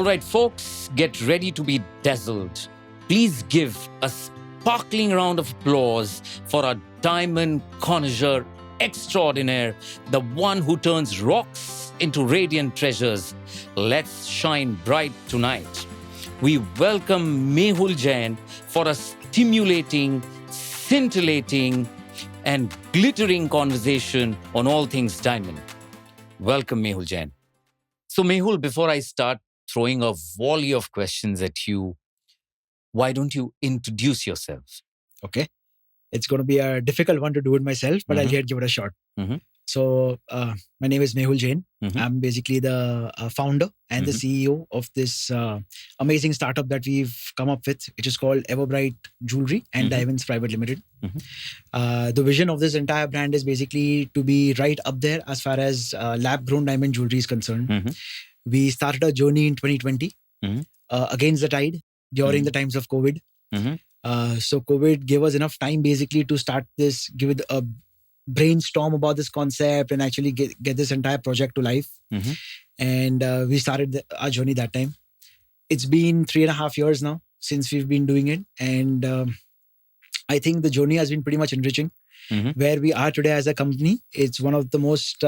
All right, folks, get ready to be dazzled. Please give a sparkling round of applause for our diamond connoisseur extraordinaire, the one who turns rocks into radiant treasures. Let's shine bright tonight. We welcome Mehul Jain for a stimulating, scintillating, and glittering conversation on all things diamond. Welcome, Mehul Jain. So, Mehul, before I start throwing a volley of questions at you, why don't you introduce yourself? Okay. It's going to be a difficult one to do it myself, but I'll give it a shot. So, my name is Mehul Jain. I'm basically the founder and the CEO of this amazing startup that we've come up with, which is called Everbright Jewelry and Diamonds Private Limited. The vision of this entire brand is basically to be right up there as far as lab-grown diamond jewelry is concerned. We started our journey in 2020 against the tide during the times of COVID. So COVID gave us enough time basically to start this, give it a brainstorm about this concept and actually get this entire project to life. And we started our journey that time. It's been 3.5 years now since we've been doing it. And I think the journey has been pretty much enriching. Where we are today as a company, it's one of the most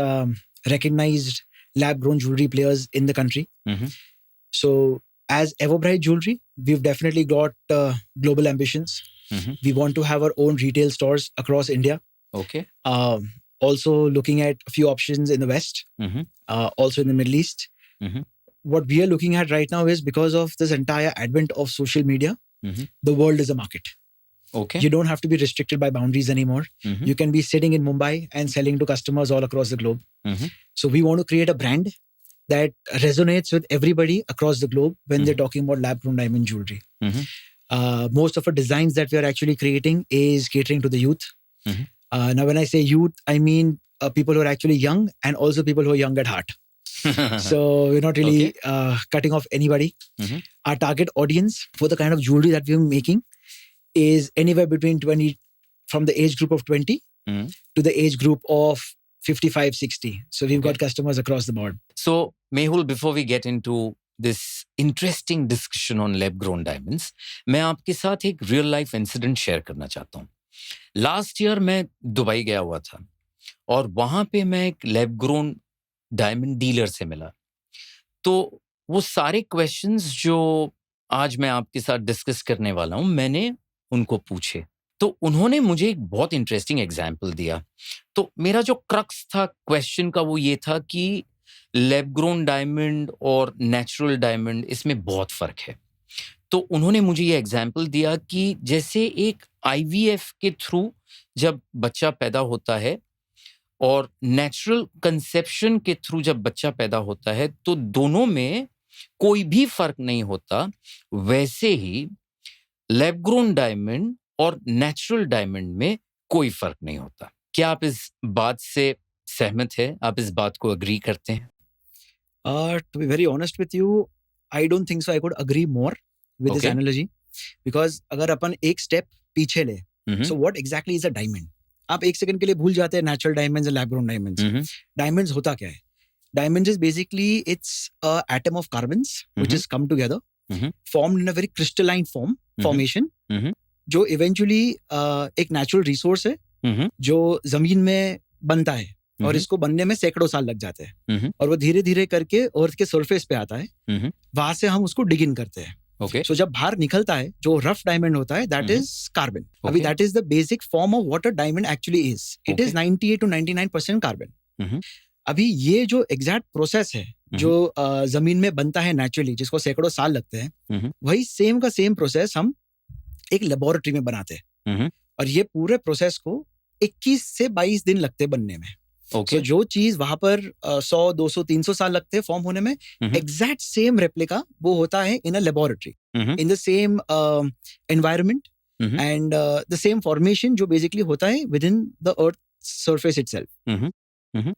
recognized lab-grown jewelry players in the country. So as Everbright Jewelry, we've definitely got global ambitions. We want to have our own retail stores across India. Okay. Also looking at a few options in the West, also in the Middle East. What we are looking at right now is because of this entire advent of social media, the world is a market. Okay. You don't have to be restricted by boundaries anymore. You can be sitting in Mumbai and selling to customers all across the globe. So we want to create a brand that resonates with everybody across the globe when they're talking about lab-grown diamond jewelry. Most of our designs that we are actually creating is catering to the youth. Now, when I say youth, I mean people who are actually young and also people who are young at heart. So we're not really cutting off anybody. Our target audience for the kind of jewelry that we're making is anywhere between 20, from the age group of 20 to the age group of 55, 60. So we've got customers across the board. So, Mehul, before we get into this interesting discussion on lab-grown diamonds, मैं आपके साथ एक real life incident share करना चाहता हूँ. Last year मैं Dubai गया हुआ था और वहाँ पे मैं एक lab-grown diamond dealer से मिला. तो वो सारे questions जो आज मैं आपके साथ discuss करने वाला हूँ, मैंने उनको पूछे. तो उन्होंने मुझे एक बहुत इंटरेस्टिंग एग्जाम्पल दिया. तो मेरा जो क्रक्स था क्वेश्चन का वो ये था कि लैब ग्रोन डायमंड और नेचुरल डायमंड इसमें बहुत फर्क है. तो उन्होंने मुझे ये एग्जाम्पल दिया कि जैसे एक आईवीएफ के थ्रू जब बच्चा पैदा होता है और नेचुरल कंसेप्शन के थ्रू जब बच्चा पैदा होता है तो दोनों में कोई भी फर्क नहीं होता, वैसे ही लैब ग्रोन डायमंड और नेचुरल डायमंड में कोई फर्क नहीं होता. क्या आप इस बात से सहमत हैं? आप इस बात को एग्री करते हैं? To be very honest with you, I don't think so I could agree more with this analogy. Because अगर अपन एक स्टेप पीछे ले, so what exactly is a diamond? आप एक सेकंड के लिए भूल जाते हैं natural diamonds and lab grown diamonds. Diamonds होता क्या है? Diamonds is basically it's a atom of carbons which has come together, formed in a very crystalline formation. जो इवेंचुअली एक नेचुरल रिसोर्स है जो जमीन में बनता है और इसको बनने में सैकड़ों साल लग जाते हैं और वो धीरे धीरे करके अर्थ के सरफेस पे आता है. वहां से हम उसको डिग इन करते हैं. सो जब बाहर निकलता है जो रफ डायमंड होता है दैट इज कार्बन. अभी that is the basic form of what a diamond actually is. It is 98 to 99% carbon. अभी ये जो एग्जैक्ट प्रोसेस है जो जमीन में बनता है नेचुरली, जिसको सैकड़ों साल लगते हैं, वही सेम का सेम प्रोसेस हम एक लेबोरेटरी में बनाते हैं. और ये पूरे प्रोसेस को 21 से 22 दिन लगते हैं बनने में. So जो चीज वहां पर 100, 200, 300 साल लगते हैं फॉर्म होने में, एग्जैक्ट सेम रेप्लिका वो होता है in a laboratory in the same environment and the same formation जो बेसिकली होता है with in the earth surface itself.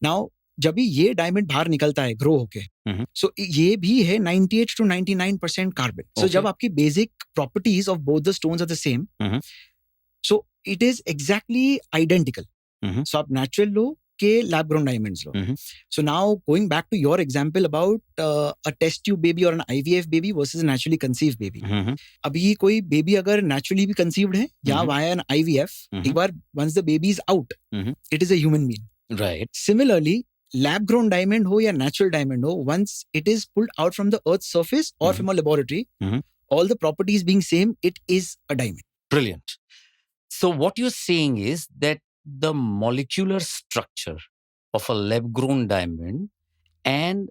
Now जब भी ये डायमंड बाहर निकलता है ग्रो होके, सो ये भी है 98 to 99% कार्बन. सो जब आपकी basic properties of both the stones are the same, so it is exactly identical. So आप नेचुरल लो के lab grown diamonds low. So now going back to your example about a test tube baby or an IVF baby versus a naturally conceived baby. अभी कोई baby अगर naturally भी conceived है या via an IVF, एक बार once the baby is out, it is a human being. Right. Similarly, lab grown diamond हो या natural diamond हो, once it is pulled out from the earth's surface or from a laboratory, all the properties being same, it is a diamond. Brilliant. So what you're saying is that the molecular structure of a lab grown diamond and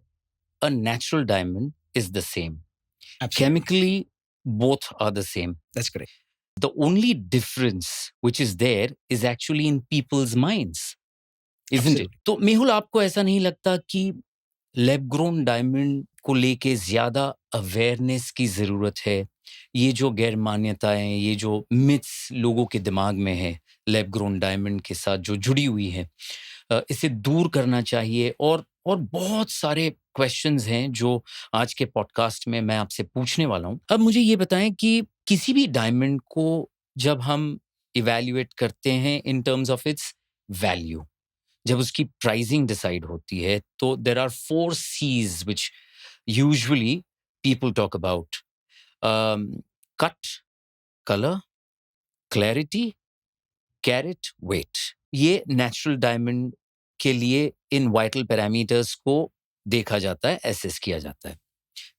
a natural diamond is the same. Absolutely. Chemically, both are the same. That's correct. The only difference which is there is actually in people's minds, isn't it? तो मेहुल, आपको ऐसा नहीं लगता कि lab grown diamond को लेके ज्यादा awareness की जरूरत है? ये जो गैर मान्यताएं, ये जो मिथ्स लोगों के दिमाग में है लैब ग्रोन डायमंड के साथ जो जुड़ी हुई है, इसे दूर करना चाहिए. और बहुत सारे क्वेश्चंस हैं जो आज के पॉडकास्ट में मैं आपसे पूछने वाला हूं. अब मुझे ये बताएं कि किसी भी डायमंड को जब हम इवैल्यूएट करते हैं in terms of its value, जब उसकी प्राइसिंग डिसाइड होती है, तो there are 4 C's which usually people talk about. Cut, colour, clarity, carat, weight. ये नेचुरल डायमंड के लिए इन वाइटल पैरामीटर्स को देखा जाता है, एसेस किया जाता है.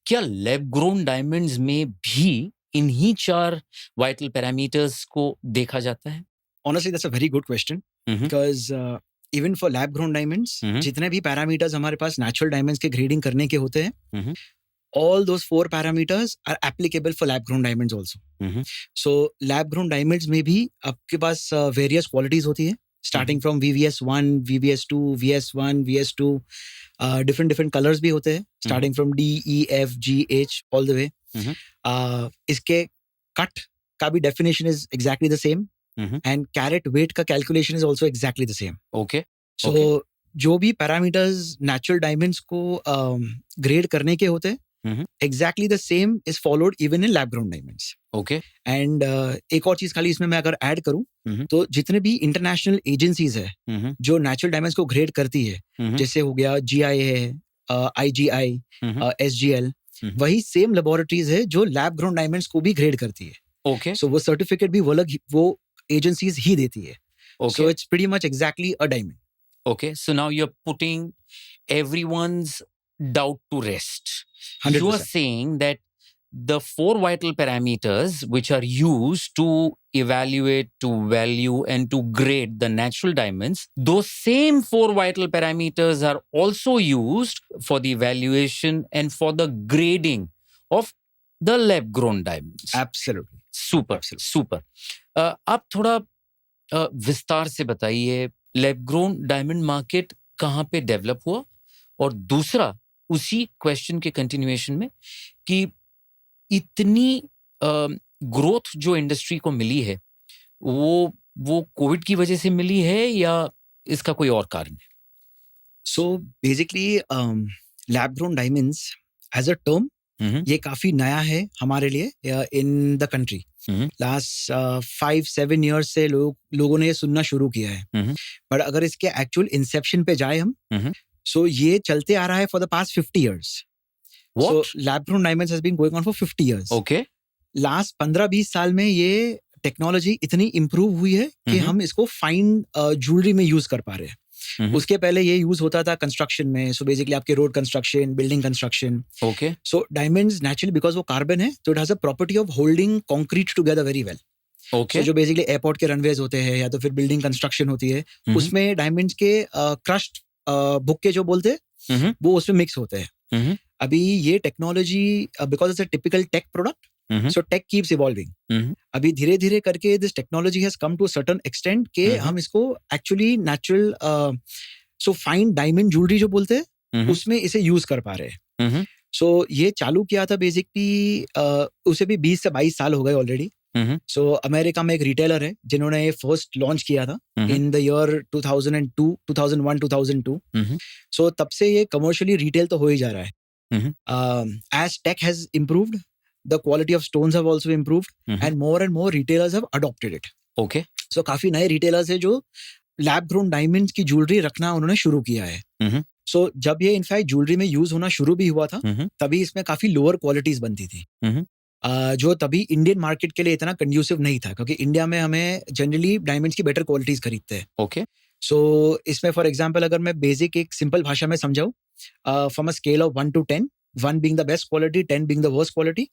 क्या लैब ग्रोन डायमंड्स में भी इन्हीं 4 वाइटल पैरामीटर्स को देखा जाता है? Honestly, that's a very good question. Because even for lab grown diamonds, जितने भी पैरामीटर्स हमारे पास नेचुरल डायमंड्स के ग्रेडिंग करने के होते हैं, all those 4 parameters are applicable for lab grown diamonds also. So lab grown diamonds में भी आपके पास various qualities होती है, starting from VVS1, VVS2, VS1, VS2, different colors भी होते हैं, starting from D, E, F, G, H, all the way. इसके cut का भी definition is exactly the same, and carat weight का calculation is also exactly the same. Okay. So जो भी parameters natural diamonds को grade करने के होते हैं, exactly the same is followed even in lab grown diamonds. Okay. And एक और चीज खाली इसमें मैं अगर ऐड करूं, तो जितने भी इंटरनेशनल एजेंसीज है जो नेचुरल डायमंड्स को ग्रेड करती है, जैसे हो गया GIA है, IGI, SGL, वही सेम लेबोरेटरीज है जो लैब ग्रोन डायमंड्स को भी ग्रेड करती है. Okay. So वो सर्टिफिकेट भी वो एजेंसीज ही देती है. Okay. So it's pretty much exactly a diamond. Okay, so now you're putting everyone's doubt to rest. 100%. You are saying that the 4 vital parameters which are used to evaluate, to value, and to grade the natural diamonds, those same 4 vital parameters are also used for the evaluation and for the grading of the lab-grown diamonds. Absolutely. Super, super. आप थोड़ा विस्तार से बताइए, lab grown diamond market कहाँ पे develop हुआ, और दूसरा उसी क्वेश्चन के कंटिन्यूएशन में कि इतनी ग्रोथ जो इंडस्ट्री को मिली है वो कोविड की वजह से मिली है या इसका कोई और कारण है? So basically lab grown diamonds as a term ये काफी नया है हमारे लिए in the country. Last 5-7 years से लोगों ने ये सुनना शुरू किया है. पर अगर इसके एक्चुअल इंसेप्शन पे जाए हम, सो ये चलते आ रहा है for the past 50 years. So lab grown diamonds has been going on for 50 years. Okay. Last 15-20 साल में ये टेक्नोलॉजी इतनी इम्प्रूव हुई है कि हम इसको फाइन ज्वेलरी में यूज कर पा रहे हैं. उसके पहले ये यूज होता था कंस्ट्रक्शन में, सो बेसिकली आपके road construction, building construction. Okay. So diamonds naturally because वो कार्बन है, तो it has a property of holding concrete together very well. Okay. जो बेसिकली एयरपोर्ट के रनवेज होते हैं या तो फिर बिल्डिंग कंस्ट्रक्शन होती है, उसमें डायमंड्स के क्रश्ड बुक्के जो बोलते हैं वो उसमें मिक्स होते हैं. अभी ये technology because it's a typical tech product, so tech keeps evolving. अभी धीरे धीरे करके this technology has come to a certain extent के हम इसको actually natural so fine diamond jewelry जो बोलते हैं उसमें इसे यूज कर पा रहे हैं. so ये चालू किया था बेसिकली उसे भी 20 से 22 साल हो गए ऑलरेडी. so अमेरिका में एक रिटेलर है जिन्होंने ये फर्स्ट लॉन्च किया था इन द ईयर 2002. so तब से ये कमर्शियली रिटेल तो हो ही जा रहा है. as tech has improved, the quality of stones have also improved and more retailers have adopted it. Okay. So काफी नए retailers हैं जो लैब ग्रोन डायमंड्स की ज्वेलरी रखना उन्होंने शुरू किया है. सो जब ये इनफैक्ट ज्वेलरी में यूज होना शुरू भी हुआ था, तभी इसमें काफी लोअर क्वालिटीज बनती थी, जो तभी इंडियन मार्केट के लिए इतना कंड्यूसिव नहीं था, क्योंकि इंडिया में हमें जनरली डायमंड्स की बेटर क्वालिटीज खरीदते हैं. ओके. सो इसमें फॉर एग्जांपल अगर मैं बेसिक एक सिंपल भाषा में समझाऊं, from a scale of 1 to 10, 1 being the best quality, 10 being the worst quality.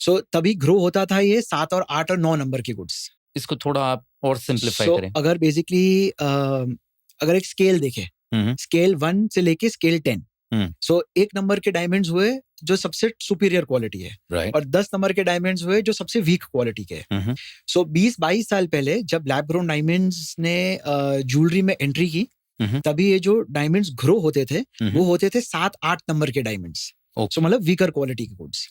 सो तभी ग्रो होता था ये 7 और 8 और 9 नंबर के गुड्स. इसको थोड़ा आप और सिंप्लीफाई करें. अगर बेसिकली अगर एक स्केल देखें, स्केल 1 से लेके स्केल 10, सो 1 नंबर के डायमंड्स हुए जो सबसे सुपीरियर क्वालिटी है, और 10 नंबर के डायमंड्स हुए जो सबसे वीक क्वालिटी के हैं. सो 20-22 साल पहले जब लैब ग्रोन डायमंड्स ने ज्वेलरी में एंट्री की, तभी ये जो डायमंड्स ग्रो होते थे वो होते थे 7-8 नंबर के डायमंड्स. सो मतलब वीकर क्वालिटी के गुड्स.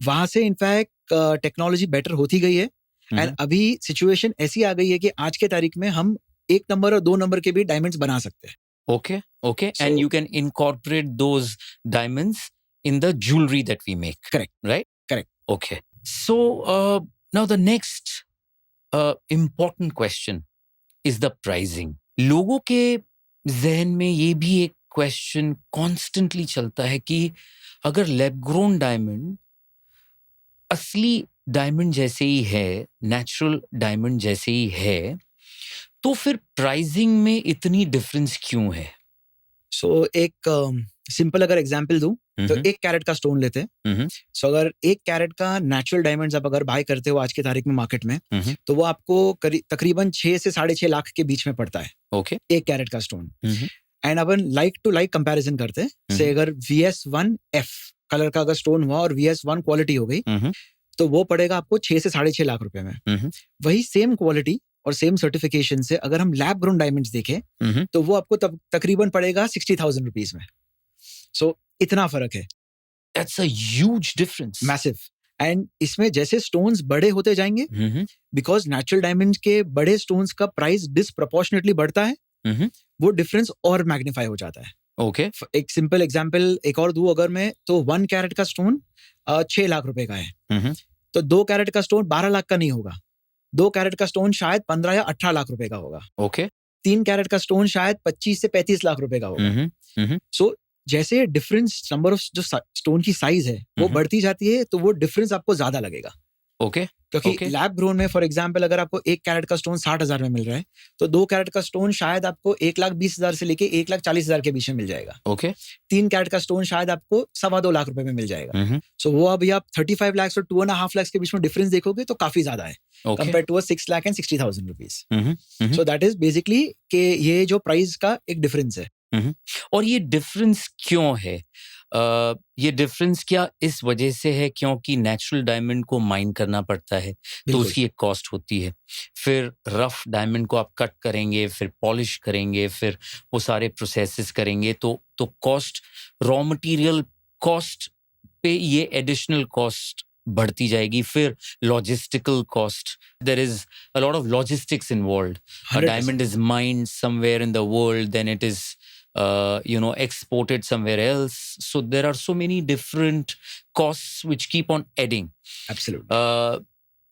वहां से इनफैक्ट टेक्नोलॉजी बेटर होती गई है, एंड अभी सिचुएशन ऐसी आ गई है कि आज के तारीख में हम 1 नंबर और 2 नंबर के भी डायमंड्स बना सकते हैं. Okay. And you can incorporate those diamonds in the jewelry that we make. Correct. Right? Correct. Okay. So now the next important question is the pricing. लोगों के जहन में ये भी एक क्वेश्चन कॉन्स्टेंटली चलता है कि अगर लैब ग्रोन डायमंड असली डायमंड जैसे ही है, नेचुरल डायमंड जैसे ही है, तो फिर प्राइसिंग में इतनी डिफरेंस क्यों है? सो एक सिंपल अगर एग्जांपल दूं तो 1 कैरेट का स्टोन लेते हैं. सो अगर 1 कैरेट का नेचुरल डायमंड्स आप अगर बाय करते हो आज की तारीख में मार्केट में, तो वो आपको तकरीबन 6 से 6.5 लाख के बीच में पड़ता है. ओके. 1 कैरेट का स्टोन. एंड अपन लाइक टू लाइक कंपैरिजन करते हैं, से अगर VS1F कलर का अगर स्टोन हुआ और VS1 क्वालिटी हो गई, तो वो पड़ेगा आपको 6 से 6.5 लाख रुपए में. वही सेम क्वालिटी और सेम सर्टिफिकेशन से अगर हम लैब ग्रोन डायमंड्स देखें, तो वो आपको तकरीबन पड़ेगा 60,000 रुपीज में. सो इतना फर्क है. That's a huge difference. Massive. And इसमें जैसे स्टोन्स बड़े होते जाएंगे, बिकॉज नेचुरल डायमंड के बड़े स्टोन्स का प्राइस डिसप्रोपोर्शनेटली बढ़ता है, वो डिफरेंस और मैग्नीफाई हो जाता है. ओके. एक सिंपल एग्जांपल एक और दूं अगर मैं, तो 1 कैरेट का स्टोन 6 लाख रुपए का है, तो 2 कैरेट का स्टोन 12 लाख का नहीं होगा. 2 कैरेट का स्टोन शायद 15 या 18 लाख रुपए का होगा. ओके. 3 कैरेट का स्टोन शायद 25 से 35 लाख रुपए का होगा. सो जैसे डिफरेंस नंबर ऑफ जो स्टोन की साइज है वो बढ़ती जाती है, तो वो डिफरेंस आपको ज्यादा लगेगा. ओके. क्योंकि लैब ग्रोन में फॉर एग्जांपल अगर आपको 1 कैरेट का स्टोन 60,000 में मिल रहा है, तो 2 कैरेट का स्टोन शायद आपको 1,20,000 से लेके 1,40,000 के बीच में मिल जाएगा. ओके. 3 कैरेट का स्टोन शायद आपको 2.25 लाख रुपए में मिल जाएगा. सो वो अभी आप 35 लाख और 2.5 लाख के बीच में डिफरेंस देखोगे तो काफी ज्यादा है, compare to 6 lakh and 60,000 rupees. So that is basically कि ये जो प्राइस का एक डिफरेंस है. और ये डिफरेंस क्यों है? ये डिफरेंस क्या इस वजह से है क्योंकि नेचुरल डायमंड को माइन करना पड़ता है, तो उसकी एक कॉस्ट होती है. फिर रफ डायमंड को आप कट करेंगे, फिर पॉलिश करेंगे, फिर वो सारे प्रोसेसेस करेंगे, तो कॉस्ट, रॉ मटेरियल कॉस्ट पे ये एडिशनल कॉस्ट बढ़ती जाएगी. फिर logistical cost, there is a lot of logistics involved. A diamond is mined somewhere in the world, then it is exported somewhere else. So there are so many different costs which keep on adding. Absolutely.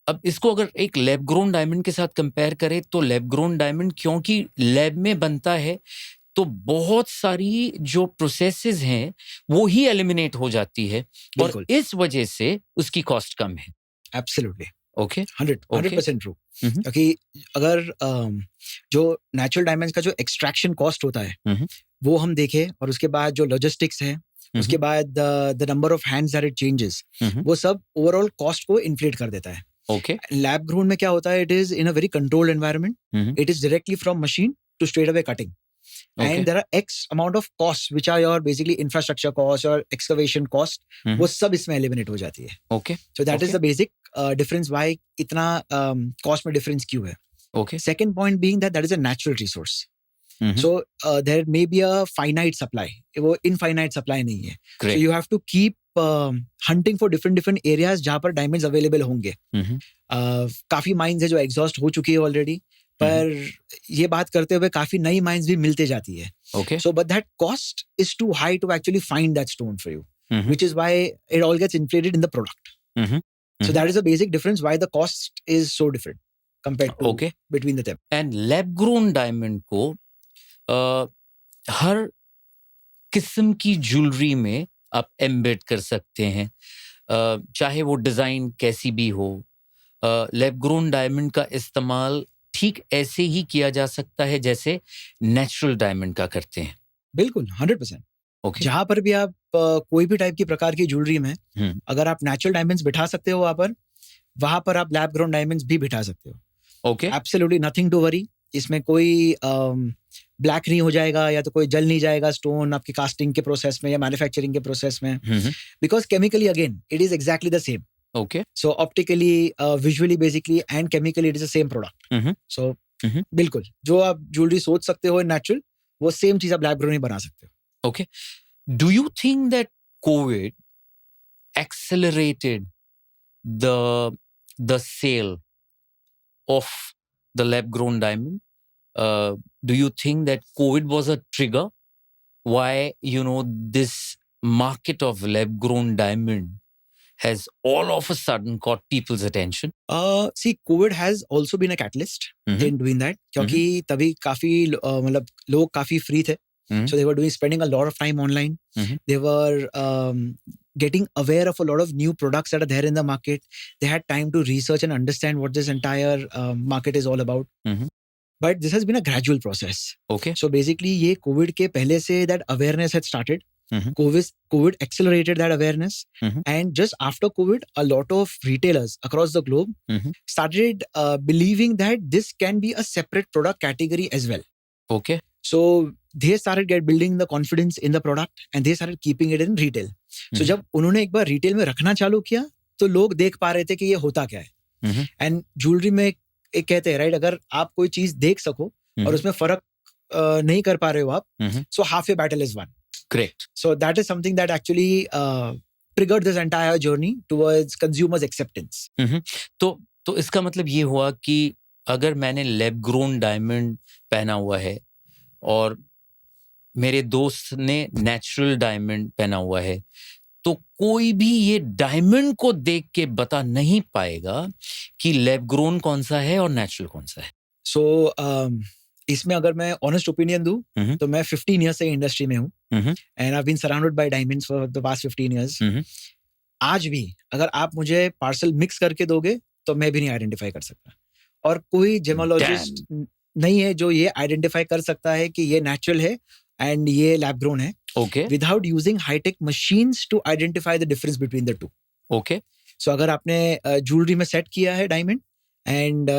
अब इसको अगर एक lab grown diamond के साथ compare करें, तो lab grown diamond क्योंकि lab में बनता है, तो बहुत सारी जो प्रोसेसेस हैं वो ही एलिमिनेट हो जाती है, और इस वजह से उसकी कॉस्ट कम है. Absolutely. ओके. 100% ट्रू. क्योंकि अगर जो नेचुरल डायमंड्स का जो एक्सट्रैक्शन कॉस्ट होता है वो हम देखें, और उसके बाद जो लॉजिस्टिक्स है, उसके बाद the number of hands that it changes, वो सब ओवरऑल कॉस्ट को इन्फ्लेट कर देता है. ओके. लैब ग्रोन में क्या होता है, it is in a very controlled environment, it is directly from machine to straight away cutting. And there are X amount of costs which are your basically infrastructure costs or excavation cost, वो सब इसमें eliminate हो जाती है. Okay. So that is the basic difference why इतना cost में difference क्यों है. Okay. Second point being that is a natural resource. So there may be a finite supply. वो infinite supply नहीं है. Great. So you have to keep hunting for different areas जहाँ पर diamonds available होंगे. काफी mines है जो exhaust हो चुकी है already. पर ये बात करते हुए काफी नई माइंस भी मिलते जाती है. Okay. So but that cost is too high to actually find that stone for you, which is why it all gets inflated in the product. So that is the basic difference why the cost is so different compared to Okay. between the them. And lab grown diamond को हर किस्म की jewellery में आप embed कर सकते हैं, चाहे वो डिजाइन कैसी भी हो। लैब ग्रोन डायमंड का इस्तेमाल ठीक ऐसे ही किया जा सकता है जैसे नेचुरल डायमंड का करते हैं। बिल्कुल 100%। ओके। जहां पर भी आप कोई भी टाइप की प्रकार की ज्वेलरी में अगर आप नेचुरल डायमंड्स बिठा सकते हो वहां पर आप लैब ग्रोन डायमंड्स भी बिठा सकते हो। Okay. Absolutely nothing to worry. इसमें कोई ब्लैक नहीं हो जाएगा या तो कोई जल नहीं जाएगा स्टोन आपकी कास्टिंग के प्रोसेस में या मैन्युफैक्चरिंग के प्रोसेस में, because chemically again it is exactly the same. Okay. So optically, visually, basically and chemically it is the same product. So बिल्कुल जो आप ज्वेलरी सोच सकते हो नेचुरल, वो सेम चीज आप लैब ग्रोन में बना सकते हो। Okay. Do you think that COVID accelerated the sale of the lab-grown diamond? Do you think that COVID was a trigger why this market of lab-grown diamond has all of a sudden caught people's attention? See, COVID has also been a catalyst in doing that, क्योंकि तभी काफी मतलब लोग काफी free थे. So they were spending a lot of time online. They were getting aware of a lot of new products that are there in the market. They had time to research and understand what this entire market is all about. But this has been a gradual process. Okay. So basically, ये COVID के पहले से that awareness had started. COVID accelerated that awareness. And just after COVID, a lot of retailers across the globe started believing that this can be a separate product category as well. Okay. So they started building the confidence in the product and they started keeping it in retail. So जब उन्होंने एक बार retail में रखना चालू किया तो लोग देख पा रहे थे कि ये होता क्या है. And jewelry में एक कहते हैं, राइट, अगर आप कोई चीज देख सको और उसमें फर्क नहीं कर पा रहे हो आप, so half your battle is won. Correct. So that is something that actually triggered this entire journey towards consumers acceptance. तो इसका मतलब ये हुआ कि अगर मैंने लैब ग्रोन डायमंड पहना हुआ है और मेरे दोस्त ने नेचुरल डायमंड पहना हुआ है, तो कोई भी ये डायमंड को देख के बता नहीं पाएगा कि लैब ग्रोन कौन सा है और नेचुरल कौन सा है. So इसमें अगर मैं ऑनेस्ट ओपिनियन दूं तो मैं 15 ईयर्स से इंडस्ट्री में हूं and I have been surrounded by diamonds for the past 15 years. आज भी अगर आप मुझे पार्सल मिक्स करके दोगे तो मैं भी नहीं आइडेंटिफाई कर सकता, और कोई जेमोलॉजिस्ट नहीं है जो ये आइडेंटिफाई कर सकता है कि ये नेचुरल है एंड ये लैब ग्रोन है, without using high tech machines to identify the difference between the two. Okay. So अगर आपने ज्वेलरी में सेट किया है डायमंड एंड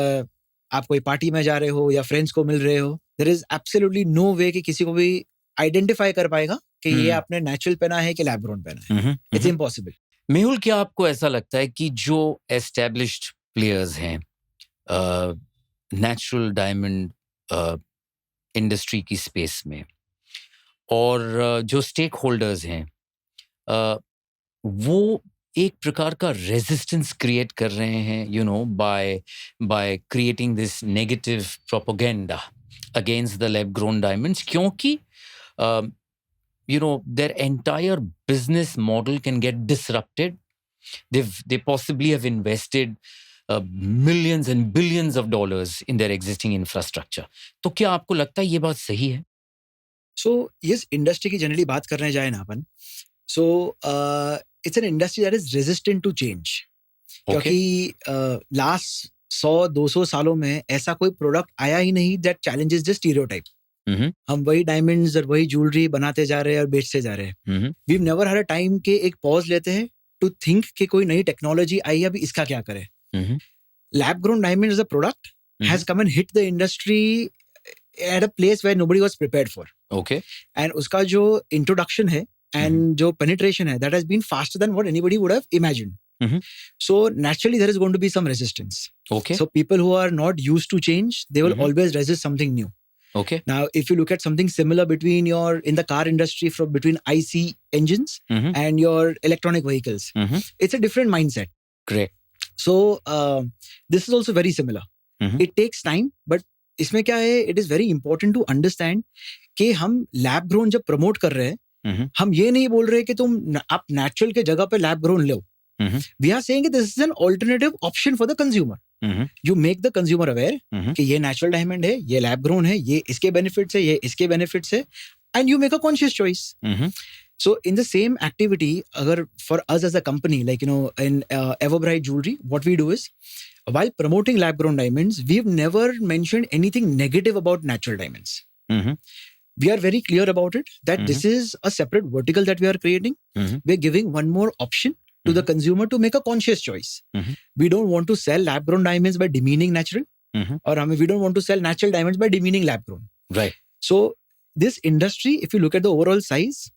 आप कोई पार्टी में जा रहे हो या फ्रेंड्स को मिल रहे हो, देयर इज एब्सोल्युटली नो वे कि किसी को भी आइडेंटिफाई कर पाएगा कि ये आपने नेचुरल पहना है कि लैब ग्रोन पहना है. It's impossible. मेहुल, क्या आपको ऐसा लगता है कि जो एस्टैब्लिश्ड प्लेयर्स हैं नेचुरल डायमंड इंडस्ट्री की स्पेस में और जो स्टेक होल्डर्स हैं वो एक प्रकार का रेजिस्टेंस क्रिएट कर रहे हैं by creating this negative propaganda against the lab grown diamonds, क्योंकि their entire business model can get disrupted. They possibly have invested millions and billions of dollars in their existing infrastructure. तो क्या आपको लगता है ये बात सही है? So yes, इंडस्ट्री की जनरली बात करने जाए ना अपन, so it's an industry that is resistant to change. क्योंकि लास्ट 100-200 सालों में ऐसा कोई प्रोडक्ट आया ही नहीं that challenges the stereotype. हम वही डायमंड्स और वही ज्वेलरी बनाते जा रहे हैं और बेचते जा रहे हैं. We never had a time के एक पॉज लेते हैं टू थिंक कि कोई नई टेक्नोलॉजी आई है, अभी इसका क्या करें. Lab grown diamond as a product has come and hit the industry at a place where nobody was prepared for. Okay. And उसका जो इंट्रोडक्शन है एंड जो पेनिट्रेशन है, that has been faster than what anybody would have imagined. So naturally there is going to be some resistance. Okay. So people who are not used to change, they will always resist something new. Okay. Now, if you look at something similar in the car industry, between IC engines and your electronic vehicles, it's a different mindset. Great. So this is also very similar. It takes time, but इसमें क्या है? It is very important to understand कि हम lab grown जब promote कर रहे हैं, हम ये नहीं बोल रहे कि आप natural के जगह पे lab grown low. We are saying this is an alternative option for the consumer. You make the consumer aware कि ये natural diamond है, ये lab grown है, ये इसके benefits है, ये इसके benefits है, and you make a conscious choice. So in the same activity, agar for us as a company, like in Everbright Jewelry, what we do is, while promoting lab grown diamonds, we've never mentioned anything negative about natural diamonds. We are very clear about it that this is a separate vertical that we are creating. We're giving one more option to the consumer to make a conscious choice. We don't want to sell lab grown diamonds by demeaning natural, or we don't want to sell natural diamonds by demeaning lab grown. Right. So this industry, if you look at the overall size,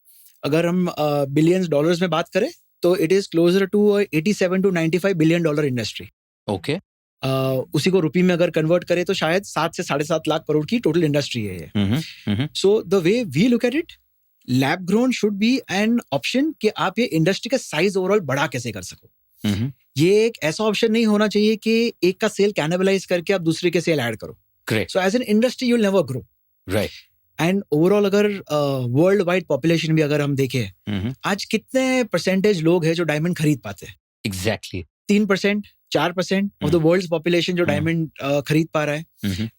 अगर हम billions dollars में बात करें, तो it is closer to 87 to 95 billion dollar industry. Okay. उसी को रुपी में अगर कन्वर्ट करें तो शायद 7 से 7.5 लाख करोड़ की टोटल इंडस्ट्री है ये. So the way we look at it, lab grown should be an option कि आप ये इंडस्ट्री का साइज ओवरऑल बड़ा कैसे कर सको. ये एक ऐसा ऑप्शन नहीं होना चाहिए कि एक का सेल कैनिबलाइज करके आप दूसरे के सेल ऐड करो. So as an industry you will never grow. Right. And overall अगर वर्ल्ड वाइड पॉपुलेशन भी अगर हम देखें, आज कितने परसेंटेज लोग हैं जो डायमंड खरीद पाते हैं? Exactly 3%, 4% of the world's population जो डायमंड खरीद पा रहा है.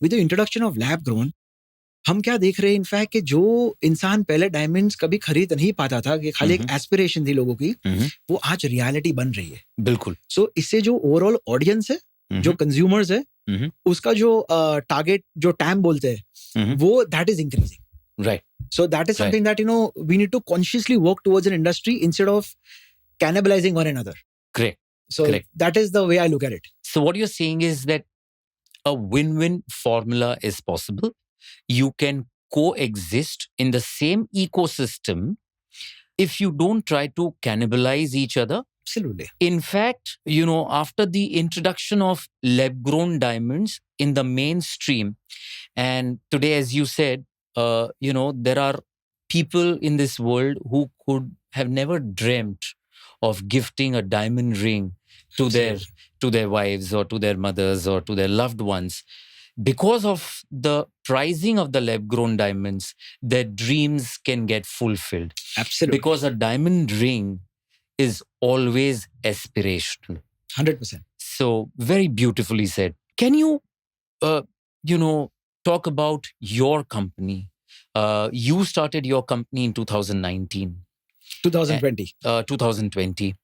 With the introduction of lab grown, हम क्या देख रहे हैं इनफैक्ट कि जो इंसान पहले डायमंड्स कभी खरीद नहीं पाता था, कि खाली एक एस्पिरेशन थी लोगों की, वो आज रियलिटी बन रही है. बिल्कुल. सो इससे जो ओवरऑल ऑडियंस है, जो कंज्यूमर्स है, उसका जो टारगेट जो टैम बोलते हैं, वो that is increasing. Right. So that is something that we need to consciously work towards an industry instead of cannibalizing one another. Correct. So that is the way I look at it. So what you're saying is that a win-win formula is possible. You can coexist in the same ecosystem if you don't try to cannibalize each other. Absolutely. In fact, after the introduction of lab-grown diamonds in the mainstream, and today, as you said, there are people in this world who could have never dreamt of gifting a diamond ring to their wives or to their mothers or to their loved ones. Because of the pricing of the lab-grown diamonds, their dreams can get fulfilled. Absolutely. Because a diamond ring is always aspirational. 100%. So, very beautifully said. Can you, talk about your company? You started your company in 2019. 2020. 2020.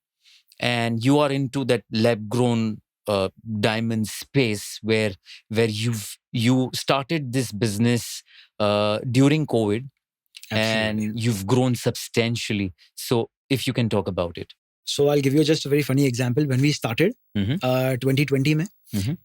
And you are into that lab-grown diamond space where you started this business during COVID. Absolutely. And you've grown substantially. So if you can talk about it. So I'll give you just a very funny example. When we started 2020 mein,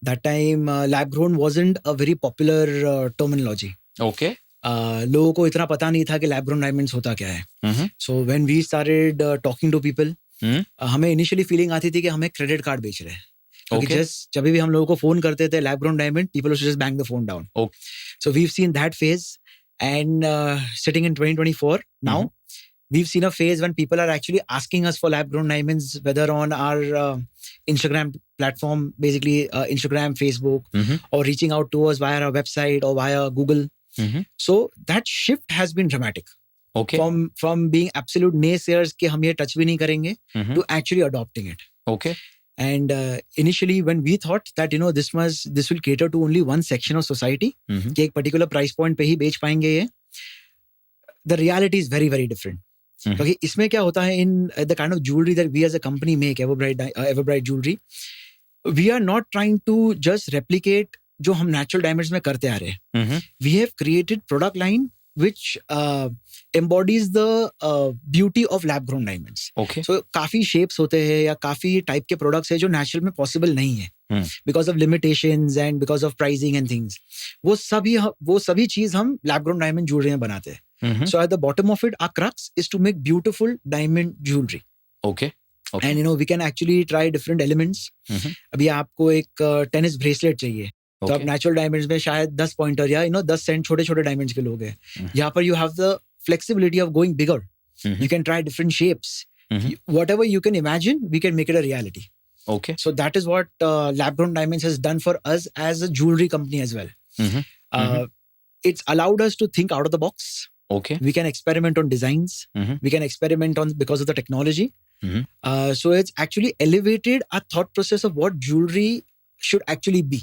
that time lab grown wasn't a very popular terminology. Okay. लोगों को इतना पता नहीं था कि lab grown diamonds होता क्या है. So when we started talking to people, हमें initially feeling आती थी कि हमें credit card बेच रहे हैं. क्योंकि just जब भी हम लोगों को फोन करते थे lab grown diamond, people used to just bang the phone down. Okay. So we've seen that phase, and sitting in 2024 now, we've seen a phase when people are actually asking us for lab-grown diamonds, whether on our Instagram platform, basically Instagram, Facebook, or reaching out to us via our website or via Google. So that shift has been dramatic. Okay. From being absolute naysayers कि हम ये touch भी नहीं करेंगे, to actually adopting it. Okay. And initially when we thought that this will cater to only one section of society, कि एक particular price point पे ही बेच पाएंगे ये, the reality is very very different. क्योंकि इसमें क्या होता है, in the kind of jewelry that we as a company make, Everbright Jewelry, we are not trying to just replicate जो हम natural diamonds में करते आ रहे हैं. We have created product line which embodies the beauty of lab grown diamonds. Okay. So काफी shapes होते हैं या काफी type के products हैं जो natural में possible नहीं है, because of limitations and because of pricing and things. वो सभी चीज हम lab grown diamond jewelry में बनाते हैं. So at the bottom of it, our crux is to make beautiful diamond jewelry. Okay. And we can actually try different elements. अभी आपको एक tennis bracelet चाहिए, तो आप natural diamonds में शायद 10 pointer या 10 cent छोटे diamonds के लोग हैं. यहाँ पर you have the flexibility of going bigger. You can try different shapes. Whatever you can imagine, we can make it a reality. Okay. So that is what Lab Grown Diamonds has done for us as a jewelry company as well. It's allowed us to think out of the box. Okay. We can experiment on designs. We can experiment on because of the technology. So it's actually elevated our thought process of what jewelry should actually be.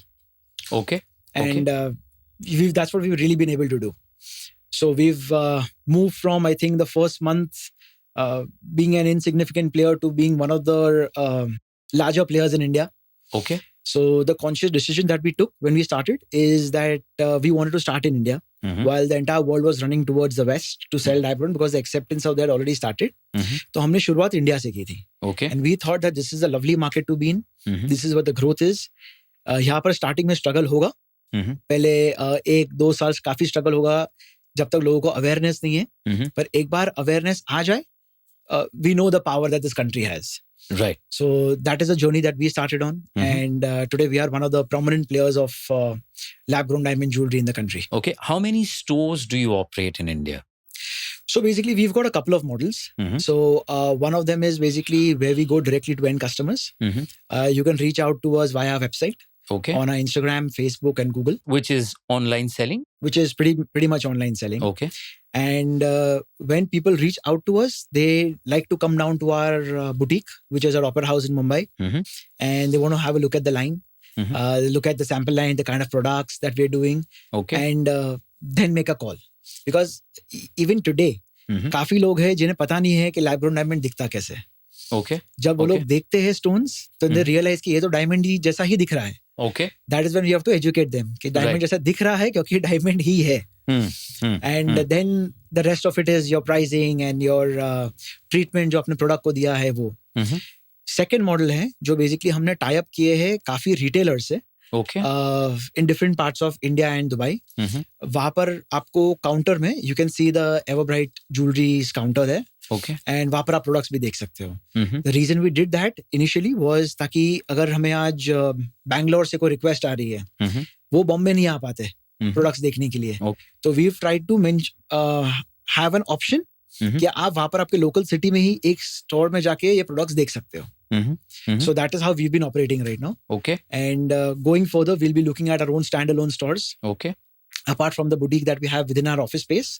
Okay. And that's what we've really been able to do. So we've moved from, I think, the first month being an insignificant player to being one of the larger players in India. Okay. So the conscious decision that we took when we started is that we wanted to start in India while the entire world was running towards the West to sell Diaperon because the acceptance of that already started. तो हमने शुरुआत India से की थी. Okay. And we thought that this is a lovely market to be in. This is what the growth is. यहाँ पर starting में struggle होगा. पहले 1-2 साल काफी स्ट्रगल होगा जब तक लोगों को अवेयरनेस नहीं है. पर एक बार अवेयरनेस आ जाए, we know the power that this country has. Right. So that is a journey that we started on. And today we are one of the prominent players of lab-grown diamond jewelry in the country. Okay. How many stores do you operate in India? So basically, we've got a couple of models. So one of them is basically where we go directly to end customers. You can reach out to us via our website. Okay. On our Instagram, Facebook, and Google. Which is online selling? Which is pretty much online selling. Okay. And when people reach out to us, they like to come down to our boutique, which is our opera house in Mumbai. And they want to have a look at the line, look at the sample line, the kind of products that we're doing. Okay. And then make a call. Because even today, काफी लोग हैं जिन्हें पता नहीं है कि lab grown diamond दिखता कैसे है. Okay. जब वो लोग देखते हैं स्टोन्स तो दे रियलाइज कि ये तो डायमंड ही जैसा ही दिख रहा है. Okay. That is when we have to educate them कि डायमंड जैसा दिख रहा है क्योंकि डायमंड ही है. And then the rest of it is your pricing and your treatment जो अपने प्रोडक्ट को दिया है वो. सेकेंड मॉडल है जो बेसिकली हमने टाई अप किए हैं काफी रिटेलर से. Okay. In different parts of India and Dubai. वहाँ पर आपको काउंटर में you can see the Everbright Jewelry's counter there. Okay. And वहाँ पर आप प्रोडक्ट्स भी देख सकते हो. The reason we did that initially was ताकि अगर हमें आज बैंगलोर से कोई रिक्वेस्ट आ रही है, वो बॉम्बे नहीं आ पाते प्रोडक्ट्स देखने के लिए. तो we've tried to have an option कि आप वहाँ पर आपके लोकल सिटी में ही एक स्टोर में जाके ये प्रोडक्ट्स देख सकते हो. So that is how we've been operating right now. Okay. And going further, we'll be looking at our own standalone stores. Okay. Apart from the boutique that we have within our office space,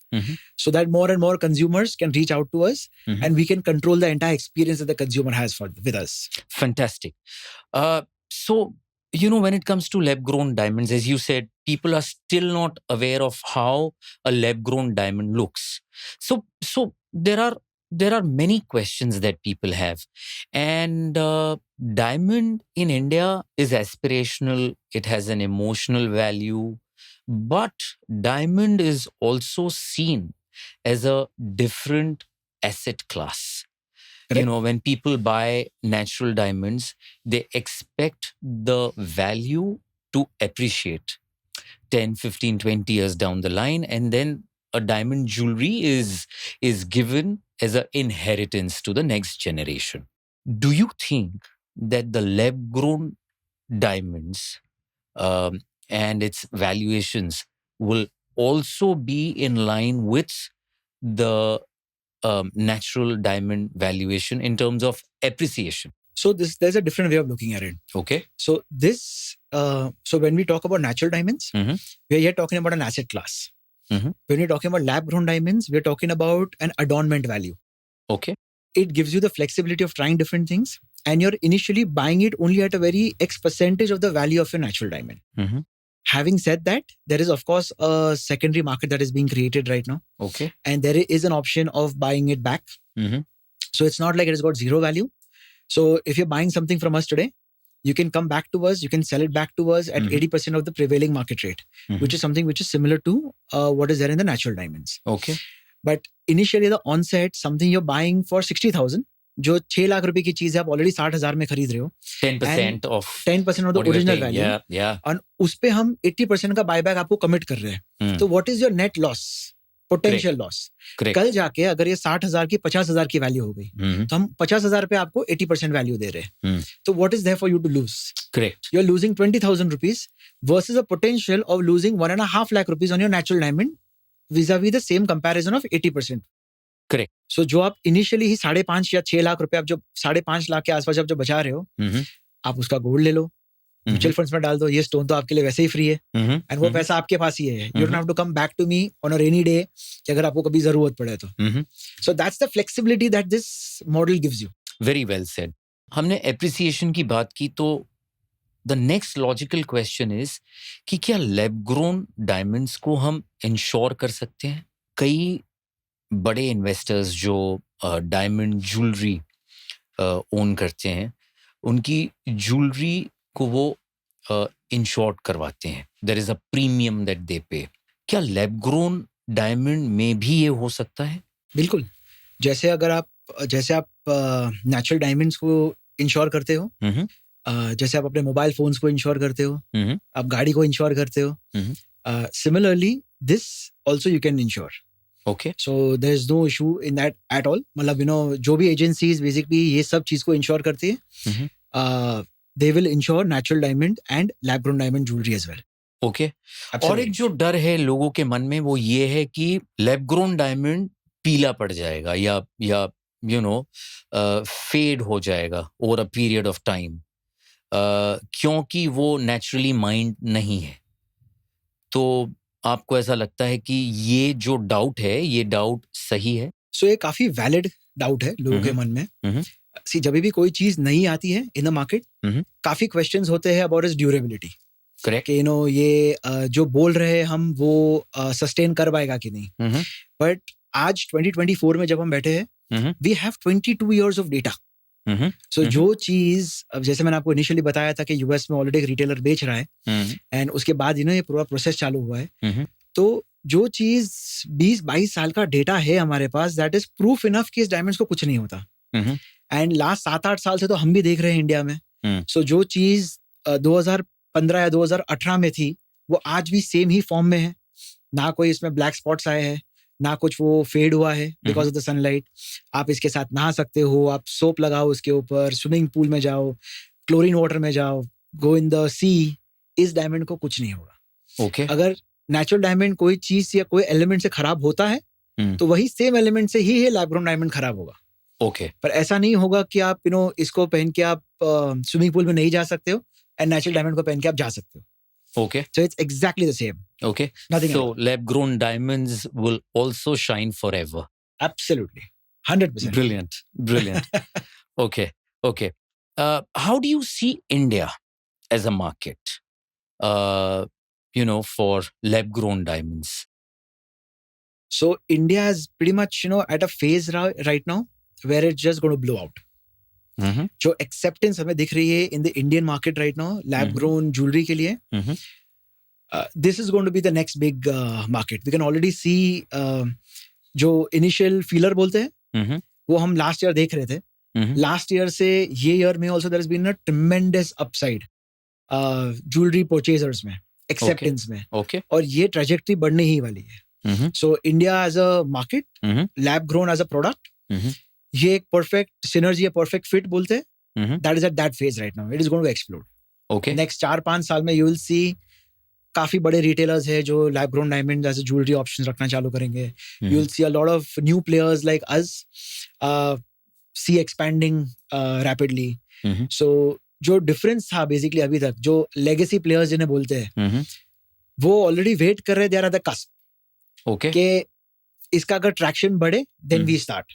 so that more and more consumers can reach out to us and we can control the entire experience that the consumer has with us. Fantastic. So, when it comes to lab-grown diamonds, as you said, people are still not aware of how a lab-grown diamond looks. So there are many questions that people have. And diamond in India is aspirational. It has an emotional value. But diamond is also seen as a different asset class. Right. When people buy natural diamonds, they expect the value to appreciate 10, 15, 20 years down the line. And then a diamond jewelry is given as an inheritance to the next generation. Do you think that the lab-grown diamonds and its valuations will also be in line with the natural diamond valuation in terms of appreciation? So there's a different way of looking at it. Okay. So when we talk about natural diamonds, we're here talking about an asset class. When we're talking about lab-grown diamonds, we're talking about an adornment value. Okay. It gives you the flexibility of trying different things, and you're initially buying it only at a very X percentage of the value of your natural diamond. Having said that, there is of course a secondary market that is being created right now. Okay. And there is an option of buying it back. So it's not like it has got zero value. So if you're buying something from us today, you can come back to us, you can sell it back to us at 80% of the prevailing market rate, which is something which is similar to what is there in the natural diamonds. Okay. But initially the onset, something you're buying for 60,000, जो 6 लाख रुपए की चीज है आप already 60,000 में खरीद रहे हो. 10% of 10% of the original value. Yeah. और उस पे हम 80% का बायबैक आपको कमिट कर रहे हैं. तो what is your net loss? Potential loss. कल जाके अगर ये 60,000 की 50,000 की वैल्यू हो गई तो हम 50,000 पे आपको 80% वैल्यू दे रहे हैं. तो what is there for you to lose? Correct. You're losing 20,000 rupees versus a potential of losing 1.5 lakh rupees on your natural diamond vis-a-vis the same comparison of 80%. Correct. So जो आप इनिशियली ही 5.5 या 6 लाख रुपए आप जो 5.5 लाख के आसपास आप जो बचा रहे हो, आप उसका गोल्ड ले लो, म्यूचुअल फंड्स में डाल दो. ये स्टोन तो आपके लिए वैसे ही फ्री है एंड वो पैसा आपके पास ही है. You don't have to come back to me on a rainy day कि अगर आपको कभी जरूरत पड़े तो. So that's the flexibility that this model gives you. Very well said. हमने एप्रिसिएशन की बात की तो the next logical question is कि क्या लैब ग्रोन डायमंड्स को हम इंश्योर कर सकते हैं? कई बड़े इन्वेस्टर्स जो डायमंड ज्वेलरी ओन करते हैं, उनकी ज्वेलरी को वो इंश्योर करवाते हैं. There is a premium that they pay. क्या लैब ग्रोन डायमंड में भी ये हो सकता है? बिल्कुल. जैसे आप नेचुरल डायमंड्स को इंश्योर करते हो, जैसे आप अपने मोबाइल फोन्स को इंश्योर करते हो, आप गाड़ी को इंश्योर करते हो, similarly this also you can ensure. Okay. So there is no issue in that at all. मतलब जो भी एजेंसीज बेसिकली ये सब चीज को इंश्योर करती है, they will insure natural diamond and lab grown diamond jewelry as well. Okay. और एक जो डर है लोगों के मन में वो ये है कि लैब ग्रोन डायमंड पीला पड़ जाएगा या फेड हो जाएगा over a period of time, क्योंकि वो नेचुरली माइंड नहीं है. तो आपको ऐसा लगता है कि ये जो डाउट है ये डाउट सही है? सो ये काफी वैलिड डाउट है लोगों के मन में. सी, जब भी कोई चीज नहीं आती है इन द मार्केट, काफी क्वेश्चंस होते हैं अबाउट इट्स ड्यूरेबिलिटी. करेक्ट. कि ये जो बोल रहे हैं हम वो सस्टेन कर पाएगा कि नहीं. बट आज 2024 में जब हम बैठे हैं, we have 22 years of data. So जो चीज, अब जैसे मैंने आपको इनिशियली बताया था कि यूएस में ऑलरेडी एक रिटेलर बेच रहा है, एंड उसके बाद ये पूरा प्रोसेस चालू हुआ है. तो जो चीज 20-22 साल का डेटा है हमारे पास, दैट इज प्रूफ इनफ कि इस डायमंड्स को कुछ नहीं होता. एंड लास्ट 7-8 साल से तो हम भी देख रहे हैं इंडिया में. सो जो चीज 2015 या 2018 में थी, वो आज भी सेम ही फॉर्म में है. ना कोई इसमें ब्लैक स्पॉट्स आए हैं, ना कुछ वो फेड हुआ है बिकॉज ऑफ द सनलाइट. आप इसके साथ नहा सकते हो, आप सोप लगाओ उसके ऊपर, स्विमिंग पूल में जाओ, क्लोरीन वाटर में जाओ, गो इन द सी, इस डायमंड को कुछ नहीं होगा. Okay. अगर नेचुरल डायमंड कोई चीज या कोई एलिमेंट से खराब होता है, तो वही सेम एलिमेंट से ही लैब ग्रोन डायमंड खराब होगा. Okay. पर ऐसा नहीं होगा कि आप इसको पहन के आप स्विमिंग पूल में नहीं जा सकते हो, एंड नेचुरल डायमंड को पहन के आप जा सकते हो. Okay. So it's exactly the same. Okay. Nothing so else. lab grown diamonds will also shine forever. Absolutely. 100%. Brilliant. Okay. How do you see India as a market, for lab grown diamonds? So India is pretty much, at a phase right now where it's just going to blow out. जो acceptance हमें दिख रही है in the Indian market right now lab grown jewellery के लिए, this is going to be the next big market. We can already see जो initial feeler बोलते हैं, वो हम लास्ट ईयर देख रहे थे. लास्ट ईयर से ये ईयर में also there has been a tremendous upside jewellery purchasers में, एक्सेप्टेंस में. और ये ट्रेजेक्टरी बढ़ने ही वाली है. So India as a market, lab grown as a product, ये एक परफेक्ट सिनर्जी या परफेक्ट फिट बोलते हैं. That is at that phase right now. It is going to explode. Next 4-5 साल में यू विल सी काफी बड़े रिटेलर्स है जो lab grown diamond as jewellery options रखना चालू करेंगे. You will see a lot of new players like us see expanding rapidly. So जो डिफरेंस था बेसिकली अभी तक, जो लेगेसी प्लेयर्स जिन्हें बोलते हैं, वो ऑलरेडी वेट कर रहे हैं. They are at the cusp के इसका अगर ट्रैक्शन बढ़े, then we start.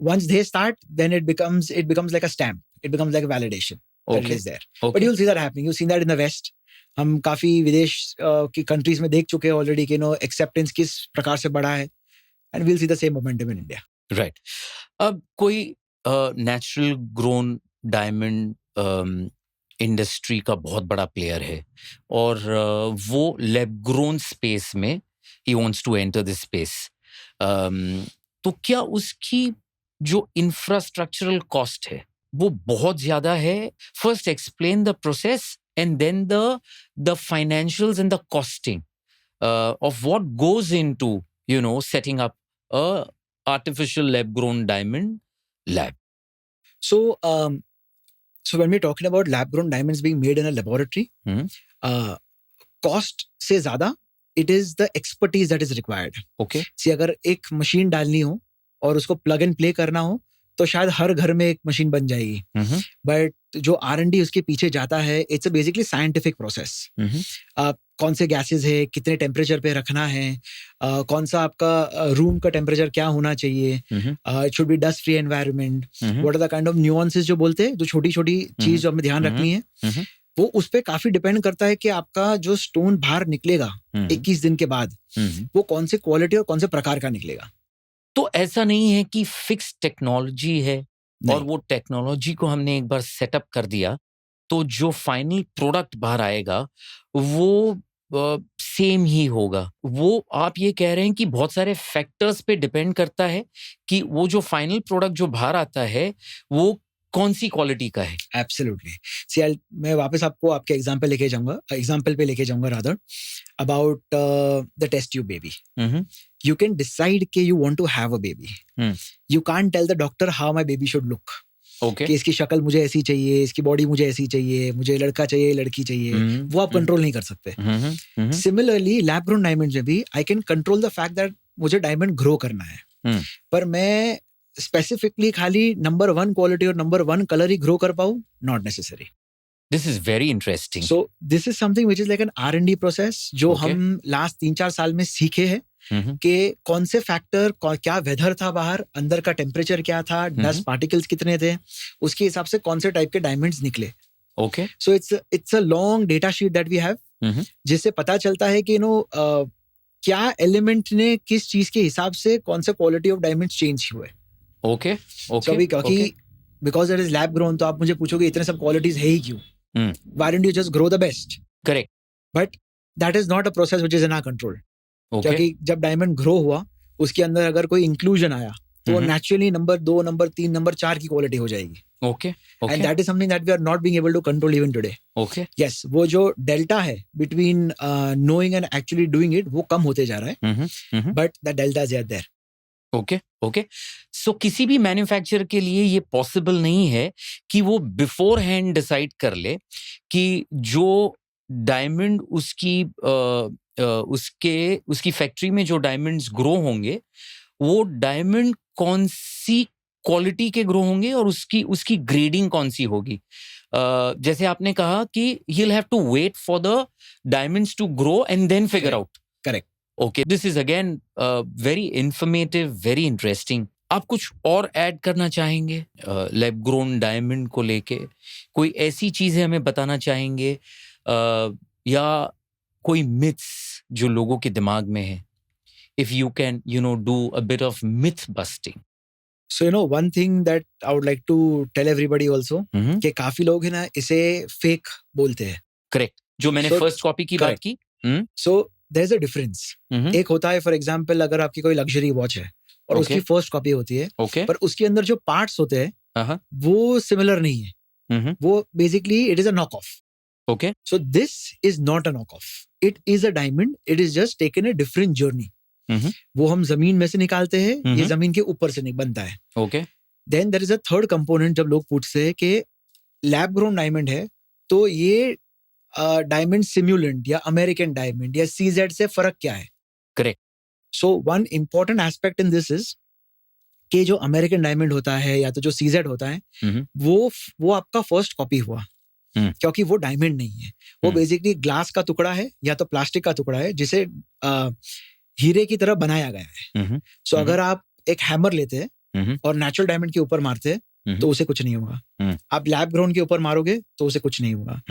Once they start, then it becomes like a stamp. It becomes like a validation that it is there. But you'll see that happening. You've seen that in the West. हम काफी विदेश की countries में देख चुके हैं already कि acceptance किस प्रकार से बढ़ा है, and we'll see the same momentum in India. Right. अब कोई नेचुरल ग्रोन डायमंड इंडस्ट्री का बहुत बड़ा प्लेयर है और वो लैब ग्रोन स्पेस में he wants to enter this space. तो क्या उसकी जो इंफ्रास्ट्रक्चरल कॉस्ट है वो बहुत ज्यादा है? First explain the process and then the financials and the costing of what goes into setting up a artificial lab grown diamond lab. So when we're talking about lab grown diamonds being made in a laboratory, cost से ज्यादा it is the expertise that is required. Okay. See, अगर एक machine डालनी हो और उसको plug and play करना हो तो शायद हर घर में एक मशीन बन जाएगी. बट जो R&D उसके पीछे जाता है, इट्स बेसिकली साइंटिफिक प्रोसेस. कौन से गैसेस है, कितने टेम्परेचर पे रखना है, कौन सा आपका रूम का टेम्परेचर क्या होना चाहिए, it should be dust free environment, what are the kind of nuances जो बोलते हैं, जो छोटी छोटी चीज जो हमें ध्यान रखनी है, वो उस पे काफी डिपेंड करता है कि आपका जो स्टोन बाहर निकलेगा 21 दिन के बाद वो कौन से क्वालिटी और कौन से प्रकार का निकलेगा। तो ऐसा नहीं है कि फिक्स टेक्नोलॉजी है और नहीं। वो टेक्नोलॉजी को हमने एक बार सेटअप कर दिया तो जो फाइनल प्रोडक्ट बाहर आएगा वो सेम ही होगा। वो आप ये कह रहे हैं कि बहुत सारे फैक्टर्स पे डिपेंड करता है कि वो जो फाइनल प्रोडक्ट जो बाहर आता है वो कौन सी क्वालिटी का है। एब्सोल्युटली। सी मैं वापस आपको आपके एग्जांपल पे लेके जाऊंगा rather about the test tube baby. You can decide कि you want to have a baby. You can't tell the doctor how my baby should look. Okay. कि इसकी शक्ल मुझे ऐसी चाहिए, इसकी बॉडी मुझे ऐसी चाहिए, मुझे लड़का चाहिए, लड़की चाहिए, वो आप कंट्रोल नहीं कर सकते। सिमिलरली लैब ग्रोन डायमंड में भी I can control the fact that मुझे डायमंड ग्रो करना है, पर मैं स्पेसिफिकली खाली नंबर 1 क्वालिटी और नंबर 1 कलर ही ग्रो कर पाऊं, not necessary. This is very interesting. So this is something which is like an R&D process जो हम लास्ट 3-4 साल में सीखे हैं कि कौन से फैक्टर, क्या वेदर था बाहर, अंदर का टेम्परेचर क्या था, डस्ट पार्टिकल्स कितने थे, उसके हिसाब से कौन से टाइप के डायमंड्स निकले। Okay. So it's a long data sheet that we have, जिससे पता चलता है कि क्या एलिमेंट ने किस चीज के हिसाब से कौन से क्वालिटी ऑफ डायमंड्स चेंज हुए। Okay. So अभी क्योंकि because it is lab grown, तो आप मुझे पूछोगे इतने सब क्वालिटीज है ही क्यों? Why don't you just grow the best? Correct. But that is not a process which is in our control. क्योंकि जब डायमंड ग्रो हुआ उसके अंदर अगर कोई इंक्लूजन आया तो नेचुरली नंबर 2, नंबर 3, नंबर 4 की क्वालिटी हो जाएगी। Okay. And that is something that we are not being able to control even today. Okay. Yes, वो जो डेल्टा है between knowing and actually doing it वो कम होते जा रहा है, but the deltas are there. Okay. So किसी भी मैन्युफैक्चरर के लिए ये पॉसिबल नहीं है कि वो बिफोर हैंड डिसाइड कर ले कि जो डायमंड उसकी फैक्ट्री में जो डायमंड्स ग्रो होंगे वो डायमंड कौन सी क्वालिटी के ग्रो होंगे और उसकी ग्रेडिंग कौन सी होगी। जैसे आपने कहा कि he'll have to wait for the diamonds to grow and then figure out. Correct. Okay, this is again very informative, very interesting. आप कुछ और ऐड करना चाहेंगे लैब ग्रोन डायमंड को लेके? कोई ऐसी चीजें हमें बताना चाहेंगे या कोई मिथ्स जो लोगों के दिमाग में है? If you can, do a bit of myth busting. So one thing that I would like to tell everybody also कि काफी लोग है ना इसे फेक बोलते हैं। करेक्ट, जो मैंने फर्स्ट कॉपी की बात की। So there's a difference. एक होता है फॉर एग्जांपल अगर आपकी कोई लग्जरी वॉच है और उसकी फर्स्ट कॉपी होती है, पर उसके अंदर जो पार्ट्स होते हैं वो सिमिलर नहीं है, वो basically it is a knock off. Okay. So this is not a knockoff. It is a diamond. It is just taken a different journey. वो हम जमीन में से निकालते हैं, ये जमीन के ऊपर से बनता है। Okay. Then there is a third component जब लोग पूछते हैं कि लैब ग्रोन डायमंड है तो ये डायमंड सिम्युलेंट या अमेरिकन डायमंड या सीजेड से फर्क क्या है? Correct. So one important aspect in this is कि जो अमेरिकन डायमंड होता है या तो जो सीजेड होता है वो आपका फर्स्ट कॉपी हुआ, क्योंकि वो डायमंड नहीं है, वो बेसिकली ग्लास का टुकड़ा है या तो प्लास्टिक का टुकड़ा है जिसे हीरे की तरह बनाया गया है। सो अगर आप एक हैमर लेते हैं और नेचुरल डायमंड के ऊपर मारते हैं तो उसे कुछ नहीं होगा, आप लैब ग्रोन के ऊपर मारोगे तो उसे कुछ नहीं होगा।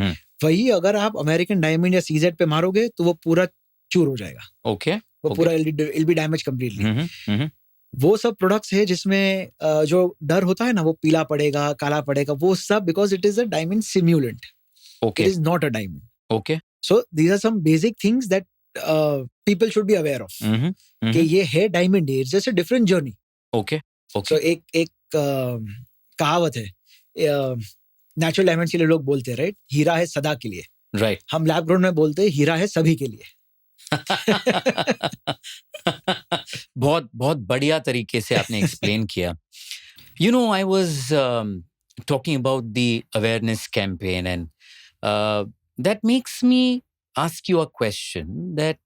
वही अगर आप अमेरिकन डायमंड या सीजेड पे मारोगे तो वो पूरा चूर हो जाएगा। ओके, वो पूरा इल बी डैमेज कंप्लीटली। वो सब प्रोडक्ट्स है जिसमें जो डर होता है ना वो पीला पड़ेगा, काला पड़ेगा, वो सब because it is a diamond simulant, it is not a diamond. Okay, so these are some basic things that people should be aware of कि ये है diamond, it's just a different journey. Okay, so एक कहावत है natural diamonds के लिए लोग बोलते हैं, राइट, हीरा है सदा के लिए, राइट। हम लैब ग्रोन में बोलते हैं हीरा है सभी के लिए। बहुत बहुत बढ़िया तरीके से आपने एक्सप्लेन किया। You know, I was talking about the awareness campaign, and that makes me ask you a question that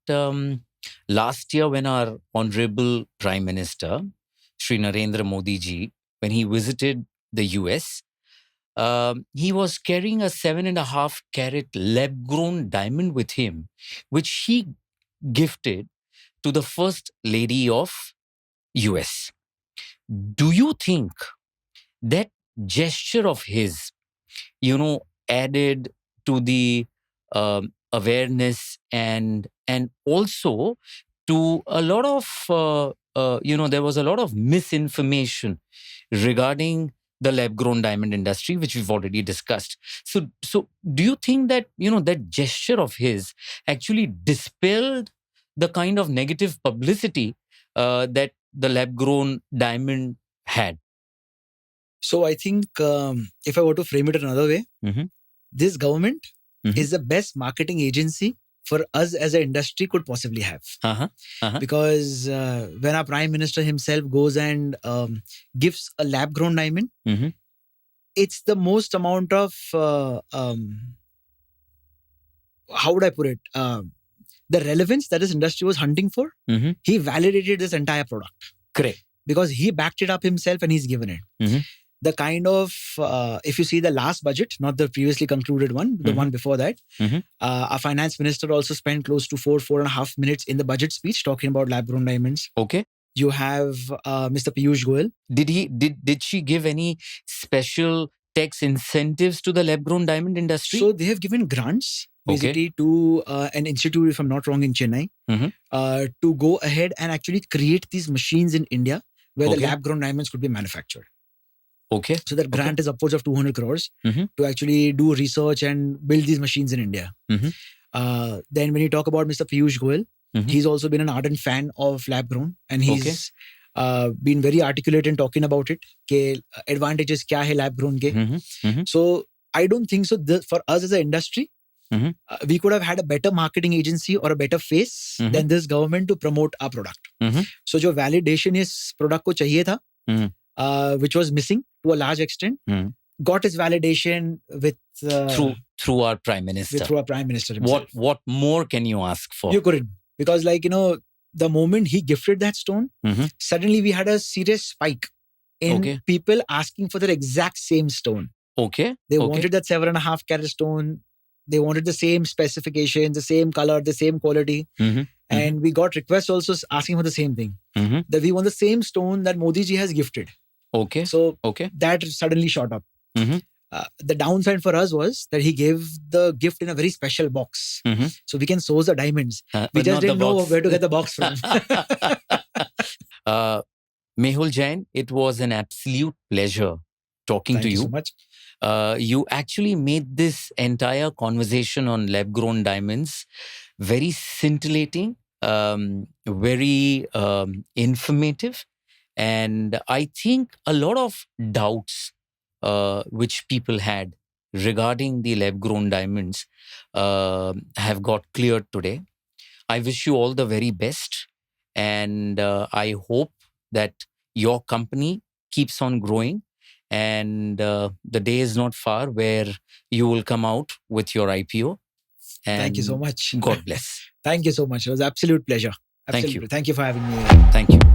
last year when our Honorable Prime Minister, Shri Narendra Modi ji, when he visited the US, he was carrying a 7.5 carat lab-grown diamond with him, which he gifted to the First Lady of US. Do you think that gesture of his, added to the awareness and also to a lot of there was a lot of misinformation regarding the lab-grown diamond industry, which we've already discussed. So do you think that that gesture of his actually dispelled the kind of negative publicity that the lab-grown diamond had? So I think if I were to frame it another way, this government is the best marketing agency for us as an industry could possibly have. Because when our Prime Minister himself goes and gives a lab-grown diamond, it's the most amount of, how would I put it? The relevance that this industry was hunting for, he validated this entire product. Correct. Because he backed it up himself and he's given it. The kind of, if you see the last budget, not the previously concluded one, the one before that, our finance minister also spent close to 4.5 minutes in the budget speech talking about lab-grown diamonds. Okay. You have Mr. Piyush Goyal. Did she give any special tax incentives to the lab-grown diamond industry? So they have given grants basically to an institute, if I'm not wrong, in Chennai, to go ahead and actually create these machines in India where the lab-grown diamonds could be manufactured. Okay. So that grant is upwards of 200 crores to actually do research and build these machines in India. Then when you talk about Mr. Piyush Goyal, he's also been an ardent fan of lab-grown and he's been very articulate in talking about it. Ke advantages kya hai lab-grown ke. So I don't think so. For us as an industry, we could have had a better marketing agency or a better face than this government to promote our product. So jo validation is product ko chahiye tha, which was missing to a large extent, got its validation with through our Prime Minister. Through our Prime Minister himself. What more can you ask for? You couldn't. Because the moment he gifted that stone, suddenly we had a serious spike in people asking for the exact same stone. Okay. They wanted that 7.5 carat stone. They wanted the same specifications, the same color, the same quality. And we got requests also asking for the same thing. That we want the same stone that Modi ji has gifted. Okay. So that suddenly shot up. The downside for us was that he gave the gift in a very special box. So we can source the diamonds. We just didn't know where to get the box from. Mehul Jain, it was an absolute pleasure talking to you. Thank you so much. You actually made this entire conversation on lab-grown diamonds very scintillating, very informative. And I think a lot of doubts which people had regarding the lab-grown diamonds have got cleared today. I wish you all the very best. And I hope that your company keeps on growing. And the day is not far where you will come out with your IPO. And thank you so much. God bless. Thank you so much. It was an absolute pleasure. Thank you. Thank you for having me. Thank you.